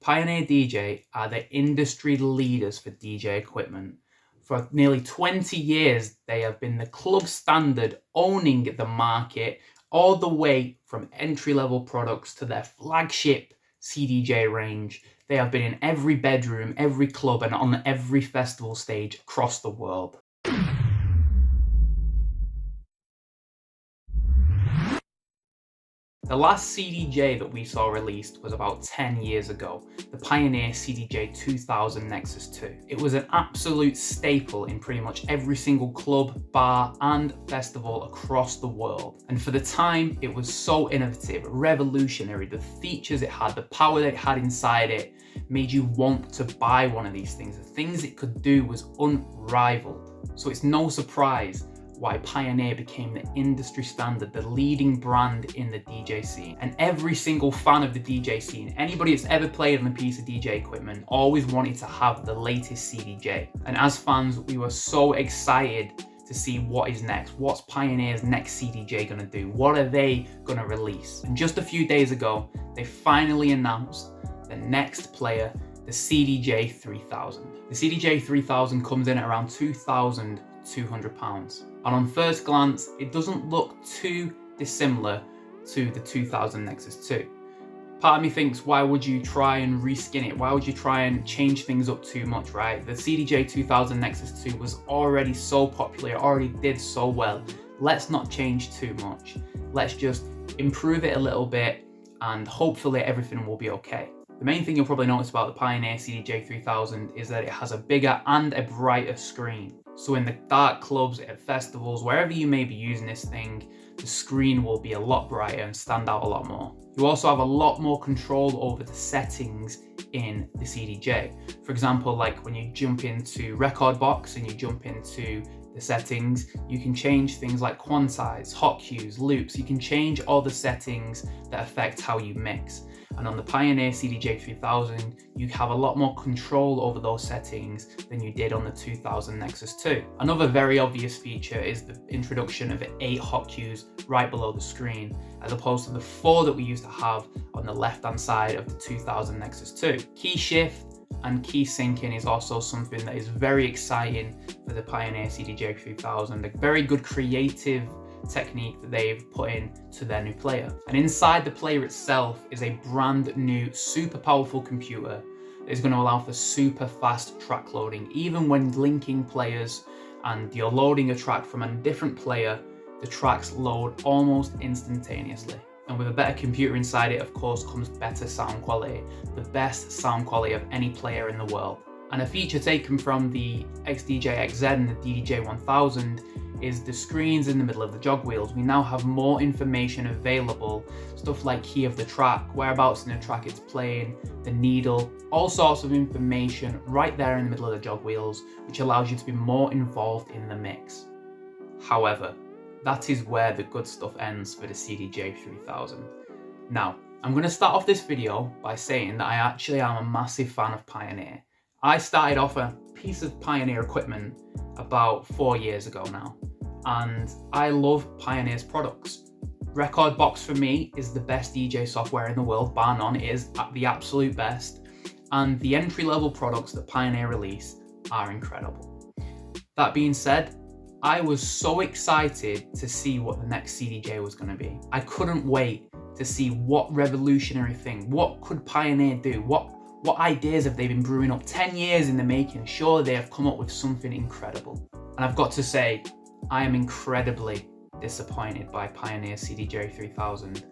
Pioneer DJ are the industry leaders for DJ equipment. For nearly 20 years, they have been the club standard, owning the market all the way from entry-level products to their flagship CDJ range. They have been in every bedroom, every club, and on every festival stage across the world. The last CDJ that we saw released was about 10 years ago, the Pioneer CDJ-3000 Nexus 2. It was an absolute staple in pretty much every single club, bar and festival across the world. And for the time, it was so innovative, revolutionary. The features it had, the power that it had inside it, made you want to buy one of these things. The things it could do was unrivaled. So it's no surprise why Pioneer became the industry standard, the leading brand in the DJ scene. And every single fan of the DJ scene, anybody that's ever played on a piece of DJ equipment, always wanted to have the latest CDJ. And as fans, we were so excited to see what is next. What's Pioneer's next CDJ gonna do? What are they gonna release? And just a few days ago, they finally announced the next player, the CDJ-3000. The CDJ-3000 comes in at around £2,200. And on first glance, it doesn't look too dissimilar to the 2000 Nexus 2. Part of me thinks, why would you try and reskin it? Why would you try and change things up too much, right? The CDJ-2000 Nexus 2 was already so popular, it already did so well. Let's not change too much. Let's just improve it a little bit and hopefully everything will be okay. The main thing you'll probably notice about the Pioneer CDJ-3000 is that it has a bigger and a brighter screen. So in the dark clubs, at festivals, wherever you may be using this thing, the screen will be a lot brighter and stand out a lot more. You also have a lot more control over the settings in the CDJ. For example, like when you jump into Record Box and you jump into the settings, you can change things like quantize, hot cues, loops. You can change all the settings that affect how you mix. And on the Pioneer CDJ-3000, you have a lot more control over those settings than you did on the 2000 Nexus 2. Another very obvious feature is the introduction of 8 hot cues right below the screen, as opposed to the 4 that we used to have on the left-hand side of the 2000 Nexus 2. Key shift and key syncing is also something that is very exciting for the Pioneer CDJ-3000. A very good creative technique that they've put in to their new player. And inside the player itself is a brand new super powerful computer that is going to allow for super fast track loading. Even when linking players and you're loading a track from a different player, the tracks load almost instantaneously. And with a better computer inside it, of course, comes better sound quality, the best sound quality of any player in the world. And a feature taken from the XDJ-XZ and the DDJ-1000 is the screens in the middle of the jog wheels. We now have more information available, stuff like key of the track, whereabouts in the track it's playing, the needle, all sorts of information right there in the middle of the jog wheels, which allows you to be more involved in the mix. However, that is where the good stuff ends for the CDJ-3000. Now, I'm going to start off this video by saying that I actually am a massive fan of Pioneer. I started off a piece of Pioneer equipment about 4 years ago now, and I love Pioneer's products. Record Box for me is the best DJ software in the world, bar none. It is the absolute best, and the entry-level products that Pioneer release are incredible. That being said, I was so excited to see what the next CDJ was going to be. I couldn't wait to see what revolutionary thing, what could Pioneer do, what ideas have they been brewing up 10 years in the making. Surely they have come up with something incredible. And I've got to say, I am incredibly disappointed by Pioneer CDJ-3000.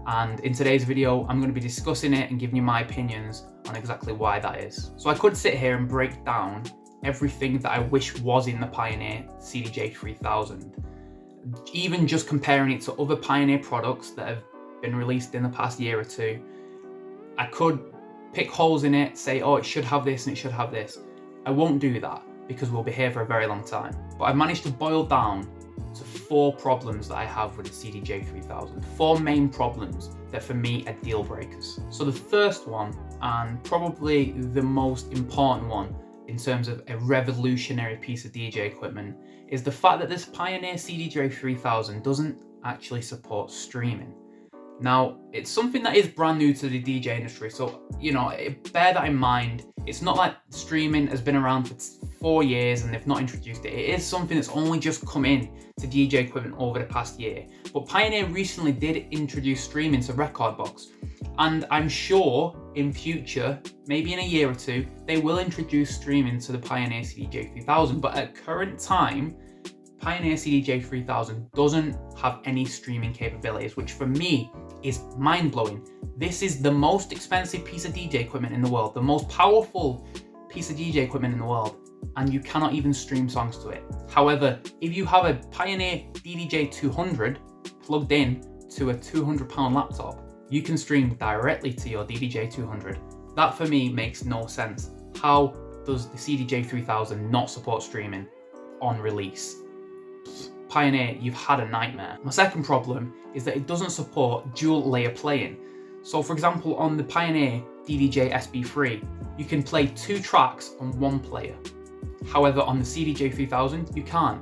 And in today's video, I'm going to be discussing it and giving you my opinions on exactly why that is. So I could sit here and break down everything that I wish was in the Pioneer CDJ-3000. Even just comparing it to other Pioneer products that have been released in the past year or two, I could pick holes in it, say, oh, it should have this and it should have this. I won't do that because we'll be here for a very long time. But I've managed to boil down to 4 problems that I have with the CDJ-3000. 4 main problems that for me are deal breakers. So the first one, and probably the most important one in terms of a revolutionary piece of DJ equipment, is the fact that this Pioneer CDJ-3000 doesn't actually support streaming. Now, it's something that is brand new to the DJ industry, so, you know, bear that in mind. It's not like streaming has been around for 4 years and they've not introduced it. It is something that's only just come in to DJ equipment over the past year. But Pioneer recently did introduce streaming to rekordbox. And I'm sure in future, maybe in a year or two, they will introduce streaming to the Pioneer CDJ-3000. But at current time, Pioneer CDJ-3000 doesn't have any streaming capabilities, which for me is mind-blowing. This is the most expensive piece of DJ equipment in the world, the most powerful piece of DJ equipment in the world, and you cannot even stream songs to it. However, if you have a Pioneer CDJ-200 plugged in to a £200 laptop, you can stream directly to your CDJ-200. That for me makes no sense. How does the CDJ-3000 not support streaming on release? Pioneer, you've had a nightmare. My second problem is that it doesn't support dual layer playing. So for example, on the Pioneer DDJ SB3, you can play 2 tracks on 1 player. However, on the CDJ-3000, you can't.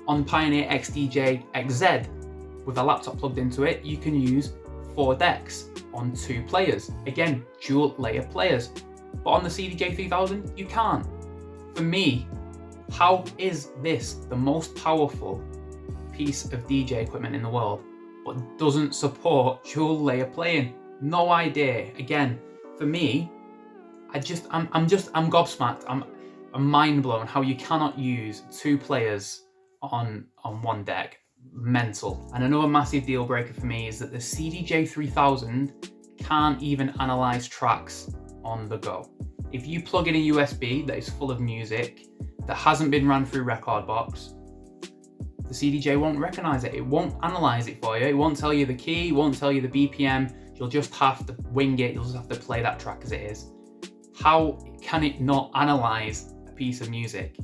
On Pioneer XDJ XZ, with a laptop plugged into it, you can use 4 decks on 2 players. Again, dual layer players. But on the CDJ-3000, you can't. For me, how is this the most powerful piece of DJ equipment in the world, but doesn't support dual layer playing? No idea. Again, for me, I'm gobsmacked. I'm mind blown how you cannot use 2 players on 1 deck. Mental. And another massive deal breaker for me is that the CDJ-3000 can't even analyze tracks on the go. If you plug in a USB that is full of music that hasn't been run through rekordbox, the CDJ won't recognize it. It won't analyze it for you. It won't tell you the key, it won't tell you the BPM. You'll just have to wing it. You'll just have to play that track as it is. How can it not analyze a piece of music?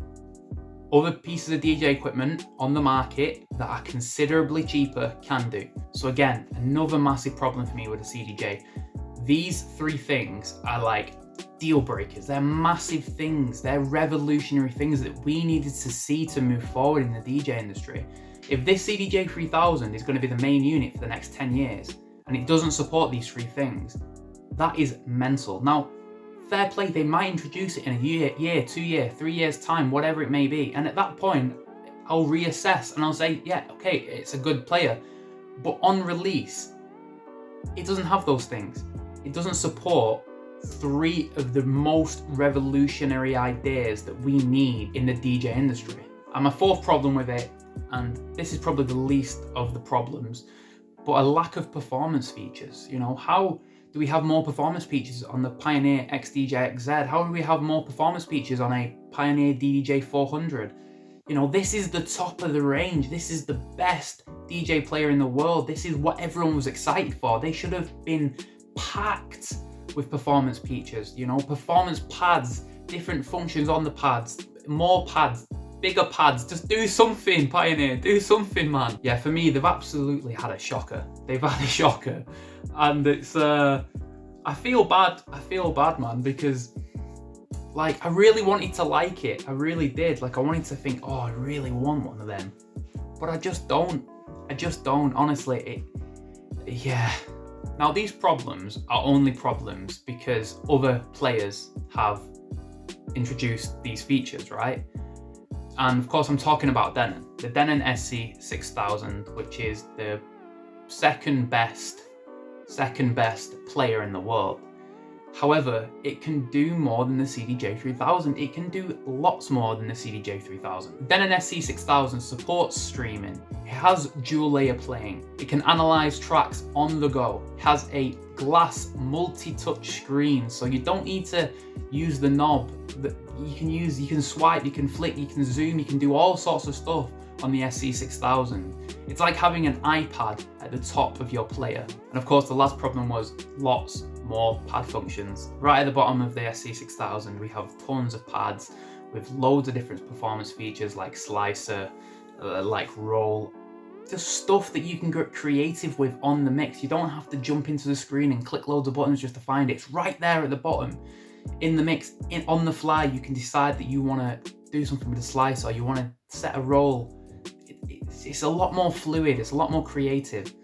Other pieces of DJ equipment on the market that are considerably cheaper can do. So again, another massive problem for me with the CDJ. These 3 things are like deal breakers. They're massive things. They're revolutionary things that we needed to see to move forward in the DJ industry. If this CDJ-3000 is going to be the main unit for the next 10 years and it doesn't support these 3 things, that is mental. Now, fair play, they might introduce it in a year, 2 years, 3 years time, whatever it may be. And at that point, I'll reassess and I'll say, yeah, okay, it's a good player. But on release, it doesn't have those things. It doesn't support 3 of the most revolutionary ideas that we need in the DJ industry. And my 4th problem with it, and this is probably the least of the problems, but a lack of performance features. You know, how do we have more performance features on the Pioneer XDJ XZ? How do we have more performance features on a Pioneer DDJ-400? You know, this is the top of the range. This is the best DJ player in the world. This is what everyone was excited for. They should have been packed with performance features, you know, performance pads, different functions on the pads, more pads, bigger pads. Just do something, Pioneer, do something, man. Yeah, for me, they've absolutely had a shocker. They've had a shocker. And it's, I feel bad, man, because like, I really wanted to like it. I really did. Like, I wanted to think, oh, I really want one of them. But I just don't. Honestly, yeah. Now, these problems are only problems because other players have introduced these features, right? And of course, I'm talking about Denon. The Denon SC6000, which is the second best player in the world. However, it can do more than the CDJ-3000. It can do lots more than the CDJ-3000. Denon SC6000 supports streaming. It has dual layer playing. It can analyze tracks on the go. It has a glass multi-touch screen, so you don't need to use the knob. You can swipe, you can flick, you can zoom, you can do all sorts of stuff on the SC6000. It's like having an iPad at the top of your player. And of course, the last problem was lots more pad functions. Right at the bottom of the SC6000, we have tons of pads with loads of different performance features like slicer, like roll, just stuff that you can get creative with on the mix. You don't have to jump into the screen and click loads of buttons just to find it. It's right there at the bottom. In the mix, on the fly, you can decide that you want to do something with a slicer, or you want to set a roll. It's a lot more fluid, it's a lot more creative.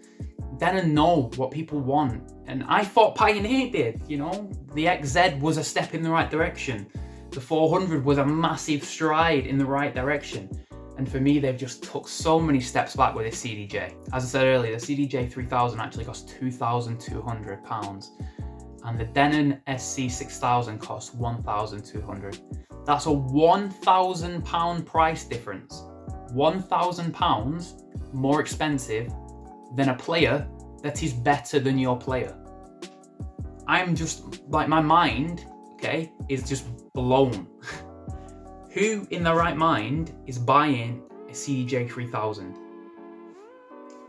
Denon know what people want. And I thought Pioneer did, you know? The XZ was a step in the right direction. The 400 was a massive stride in the right direction. And for me, they've just took so many steps back with this CDJ. As I said earlier, the CDJ-3000 actually costs £2,200. And the Denon SC6000 costs £1,200. That's a £1,000 price difference. £1,000 more expensive than a player that is better than your player. I'm just, like, my mind, okay, is just blown. Who in their right mind is buying a CDJ-3000?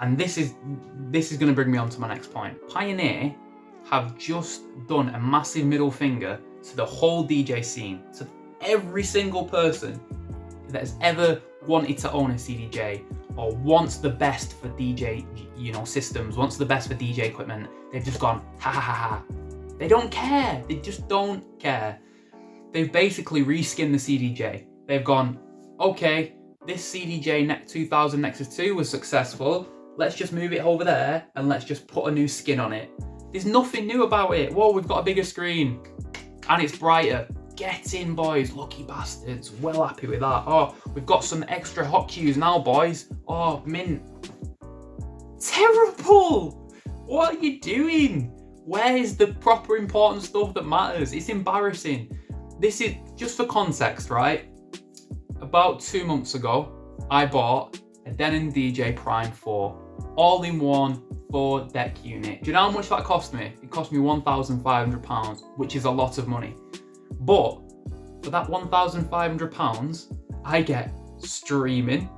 And this is going to bring me on to my next point. Pioneer have just done a massive middle finger to the whole DJ scene, to every single person that has ever wanted to own a CDJ or wants the best for DJ, you know, systems, wants the best for DJ equipment. They've just gone, ha ha ha ha. They don't care. They just don't care. They've basically reskinned the CDJ. They've gone, okay, this CDJ-2000 Nexus 2 was successful. Let's just move it over there and let's just put a new skin on it. There's nothing new about it. Whoa, we've got a bigger screen and it's brighter. Get in, boys, lucky bastards. Well happy with that. Oh, we've got some extra hot cues now, boys. Oh, mint. Terrible. What are you doing? Where's the proper important stuff that matters? It's embarrassing. This is, just for context, right? About 2 months ago, I bought a Denon DJ Prime 4 all-in-one 4-deck unit. Do you know how much that cost me? It cost me £1,500, which is a lot of money. But for that £1,500, I get streaming,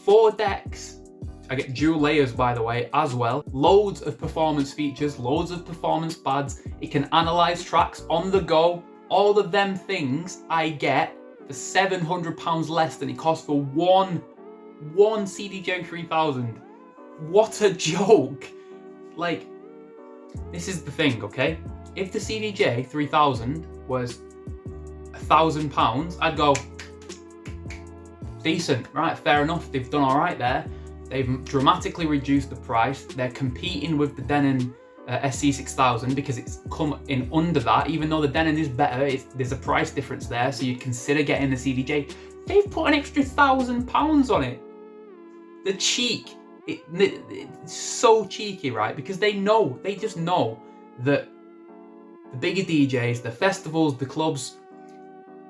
4 decks. I get dual layers, by the way, as well. Loads of performance features, loads of performance pads. It can analyze tracks on the go. All of them things I get for £700 less than it costs for one CDJ-3000. What a joke. Like, this is the thing, okay? If the CDJ-3000 was £1,000, I'd go, decent, right, fair enough, they've done all right there. They've dramatically reduced the price. They're competing with the Denon SC6000 because it's come in under that, even though the Denon is better, there's a price difference there, so you'd consider getting the CDJ. They've put an extra £1,000 on it. The cheek, it's so cheeky, right? Because they just know that the bigger DJs, the festivals, the clubs,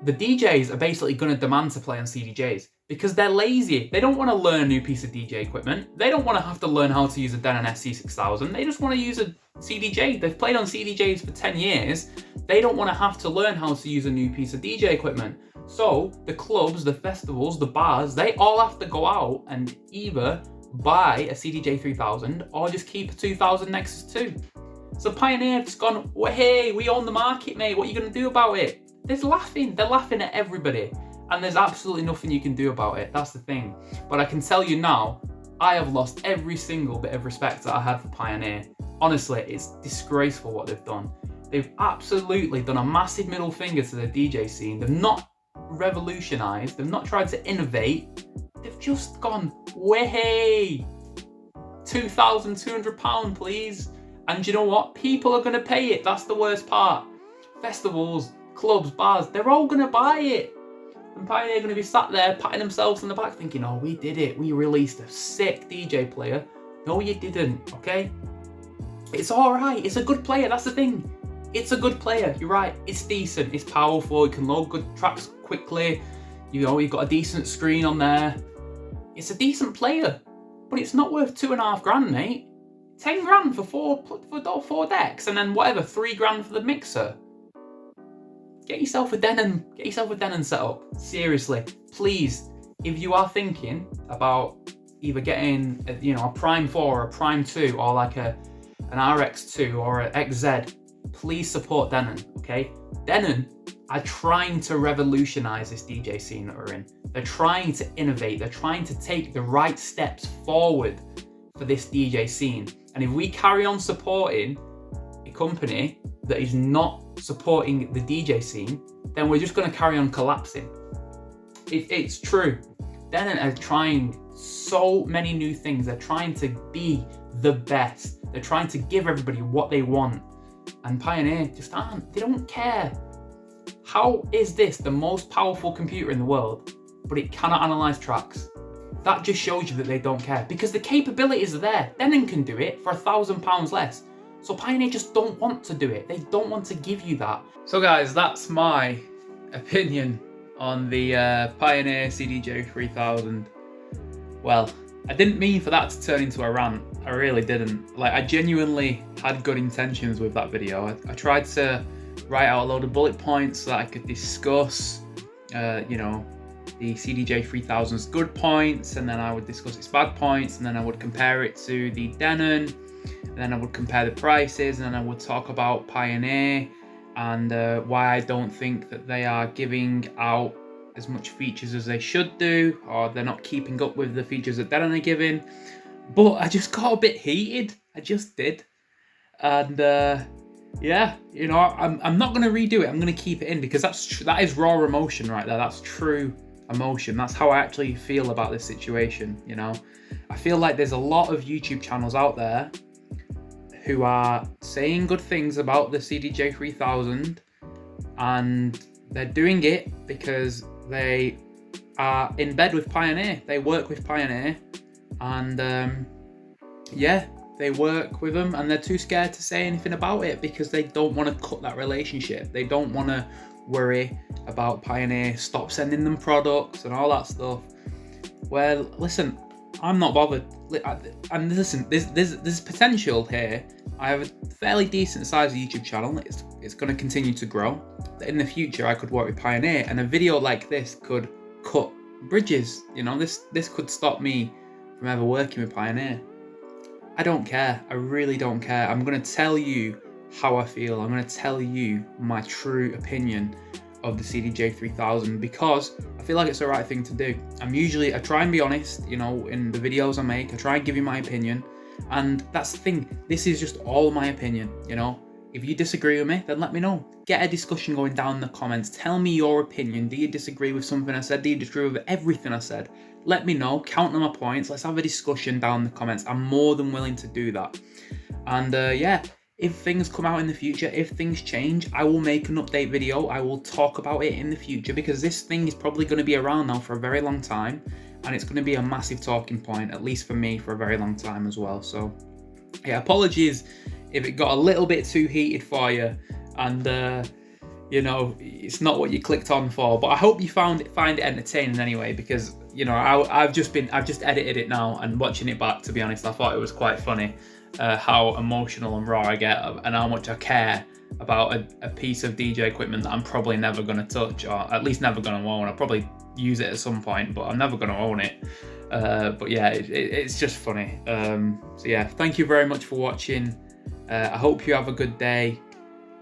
the DJs are basically going to demand to play on CDJs because they're lazy. They don't want to learn a new piece of DJ equipment. They don't want to have to learn how to use a Denon SC6000. They just want to use a CDJ. They've played on CDJs for 10 years. They don't want to have to learn how to use a new piece of DJ equipment. So the clubs, the festivals, the bars, they all have to go out and either buy a CDJ-3000 or just keep a 2000 Nexus 2. So Pioneer have just gone, well, hey, we own the market, mate. What are you going to do about it? They're laughing at everybody. And there's absolutely nothing you can do about it. That's the thing. But I can tell you now, I have lost every single bit of respect that I had for Pioneer. Honestly, it's disgraceful what they've done. They've absolutely done a massive middle finger to the DJ scene. They've not revolutionised. They've not tried to innovate. They've just gone, way, £2,200, please. And you know what? People are going to pay it. That's the worst part. Festivals, clubs, bars, they're all going to buy it. And Pioneer are going to be sat there patting themselves on the back thinking, oh, we did it. We released a sick DJ player. No, you didn't, okay? It's all right. It's a good player. That's the thing. It's a good player. You're right. It's decent. It's powerful. It can load good tracks quickly. You know, you've got a decent screen on there. It's a decent player, but it's not worth $2,500, mate. 10 grand for four decks, and then whatever, 3 grand for the mixer. Get yourself a Denon setup. Seriously, please. If you are thinking about either getting a Prime 4 or a Prime 2 or like an RX2 or an XZ, please support Denon, okay? Denon are trying to revolutionize this DJ scene that we're in. They're trying to innovate. They're trying to take the right steps forward for this DJ scene. And if we carry on supporting a company that is not supporting the DJ scene, then we're just going to carry on collapsing. It's true. Denon are trying so many new things. They're trying to be the best. They're trying to give everybody what they want. And Pioneer just aren't. They don't care. How is this the most powerful computer in the world, but it cannot analyze tracks? That just shows you that they don't care, because the capabilities are there. Denon can do it for £1,000 less. So Pioneer just don't want to do it. They don't want to give you that. So guys, that's my opinion on the Pioneer CDJ-3000. Well, I didn't mean for that to turn into a rant. I really didn't. Like, I genuinely had good intentions with that video. I tried to write out a load of bullet points so that I could discuss, you know, the CDJ-3000's good points, and then I would discuss its bad points, and then I would compare it to the Denon, and then I would compare the prices, and then I would talk about Pioneer and why I don't think that they are giving out as much features as they should do, or they're not keeping up with the features that Denon are giving. But I just got a bit heated. I just did. And yeah, you know, I'm not going to redo it. I'm going to keep it in, because that is raw emotion right there. That's true emotion. That's how I actually feel about this situation, you know. I feel like there's a lot of YouTube channels out there who are saying good things about the CDJ-3000, and they're doing it because they are in bed with Pioneer. They work with Pioneer, and yeah, they work with them, and they're too scared to say anything about it because they don't want to cut that relationship. They don't want to worry about Pioneer stop sending them products and all that stuff. Well, listen, I'm not bothered. And listen, there's potential here. I have a fairly decent sized YouTube channel. It's going to continue to grow. In the future, I could work with Pioneer, and a video like this could cut bridges. You know, this could stop me from ever working with Pioneer. I don't care. I really don't care. I'm going to tell you how I feel. I'm going to tell you my true opinion of the CDJ-3000, because I feel like it's the right thing to do. I try and be honest, you know, in the videos I make. I try and give you my opinion, and that's the thing. This is just all my opinion, you know. If you disagree with me, then let me know. Get a discussion going down in the comments. Tell me your opinion. Do you disagree with something I said? Do you disagree with everything I said? Let me know. Count on my points. Let's have a discussion down in the comments. I'm more than willing to do that. And yeah, if things come out in the future, if things change, I will make an update video. I will talk about it in the future, because this thing is probably going to be around now for a very long time, and it's going to be a massive talking point, at least for me, for a very long time as well. So yeah, apologies if it got a little bit too heated for you, and you know, it's not what you clicked on for. But I hope you find it entertaining anyway, because you know, I've just edited it now, and watching it back, to be honest, I thought it was quite funny how emotional and raw I get, and how much I care about a piece of DJ equipment that I'm probably never going to touch, or at least never going to own. I'll probably use it at some point, but I'm never going to own it. But yeah, it's just funny. So yeah, thank you very much for watching. I hope you have a good day,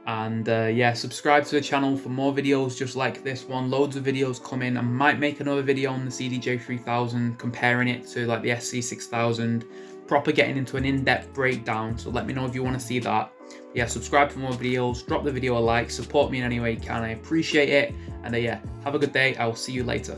and yeah, subscribe to the channel for more videos just like this one. Loads of videos coming. I might make another video on the CDJ-3000, comparing it to like the SC6000, proper getting into an in-depth breakdown. So let me know if you want to see that. Yeah, subscribe for more videos, drop the video a like, support me in any way you can. I appreciate it, and yeah, have a good day. I will see you later.